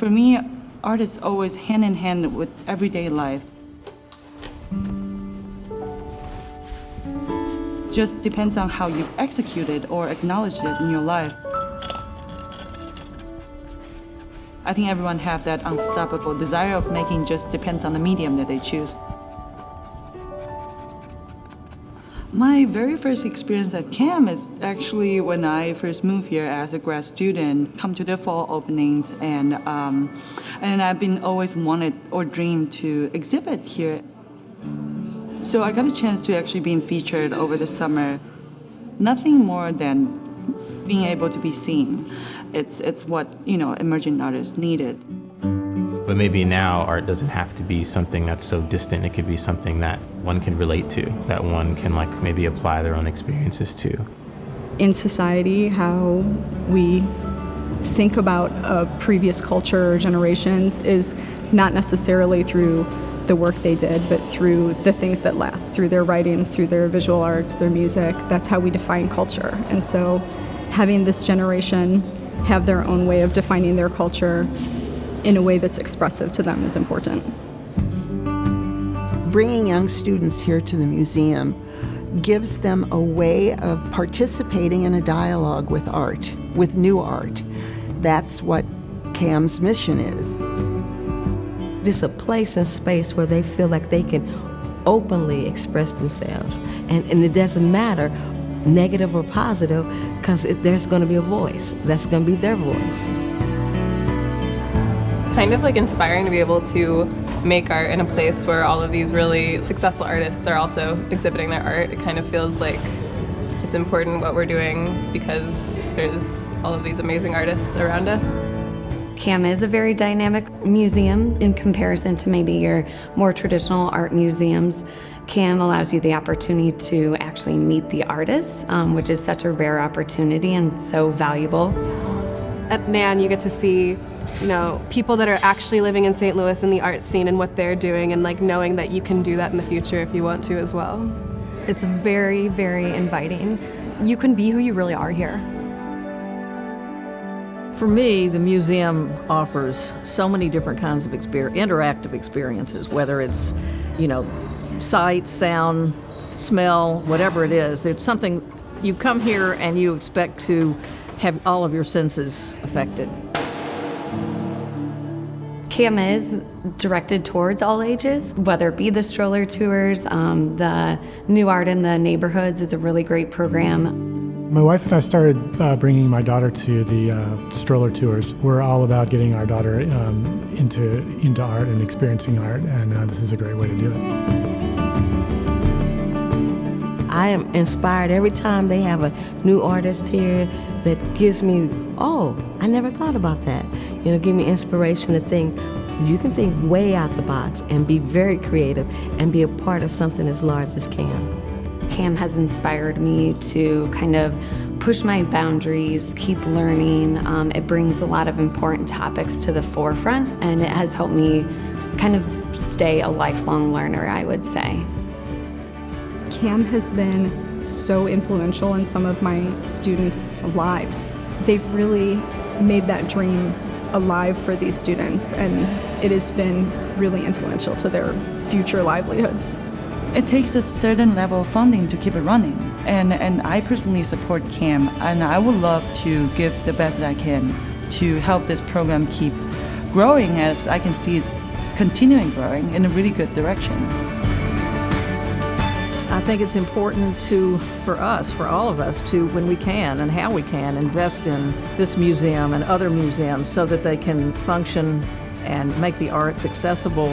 For me, art is always hand in hand with everyday life. Just depends on how you execute it or acknowledge it in your life. I think everyone have that unstoppable desire of making, just depends on the medium that they choose. My very first experience at CAM is actually when I first moved here as a grad student, come to the fall openings, and I've been always wanted or dreamed to exhibit here. So I got a chance to actually being featured over the summer. Nothing more than being able to be seen. It's what, emerging artists needed. But maybe now art doesn't have to be something that's so distant. It could be something that one can relate to, that one can maybe apply their own experiences to. In society, how we think about a previous culture or generations is not necessarily through the work they did, but through the things that last, through their writings, through their visual arts, their music. That's how we define culture. And so having this generation have their own way of defining their culture in a way that's expressive to them is important. Bringing young students here to the museum gives them a way of participating in a dialogue with art, with new art. That's what CAM's mission is. It's a place and space where they feel like they can openly express themselves. And it doesn't matter, negative or positive, because there's going to be a voice. That's going to be their voice. Kind of inspiring to be able to make art in a place where all of these really successful artists are also exhibiting their art. It kind of feels like it's important what we're doing because there's all of these amazing artists around us. CAM is a very dynamic museum in comparison to maybe your more traditional art museums. CAM allows you the opportunity to actually meet the artists, which is such a rare opportunity and so valuable. At NAN, you get to see people that are actually living in St. Louis in the art scene and what they're doing, and knowing that you can do that in the future if you want to as well. It's very, very inviting. You can be who you really are here. For me, the museum offers so many different kinds of interactive experiences, whether it's, sight, sound, smell, whatever it is. There's something, you come here and you expect to have all of your senses affected. CAM is directed towards all ages, whether it be the stroller tours, the new art in the neighborhoods is a really great program. My wife and I started bringing my daughter to the stroller tours. We're all about getting our daughter into art and experiencing art, and this is a great way to do it. I am inspired every time they have a new artist here that gives me, oh, I never thought about that. Give me inspiration to think, you can think way out the box and be very creative and be a part of something as large as CAM. CAM has inspired me to kind of push my boundaries, keep learning. It brings a lot of important topics to the forefront, and it has helped me kind of stay a lifelong learner, I would say. CAM has been so influential in some of my students' lives. They've really made that dream alive for these students, and it has been really influential to their future livelihoods. It takes a certain level of funding to keep it running, and I personally support CAM, and I would love to give the best that I can to help this program keep growing, as I can see it's continuing growing in a really good direction. I think it's important for all of us to, when we can and how we can, invest in this museum and other museums so that they can function and make the arts accessible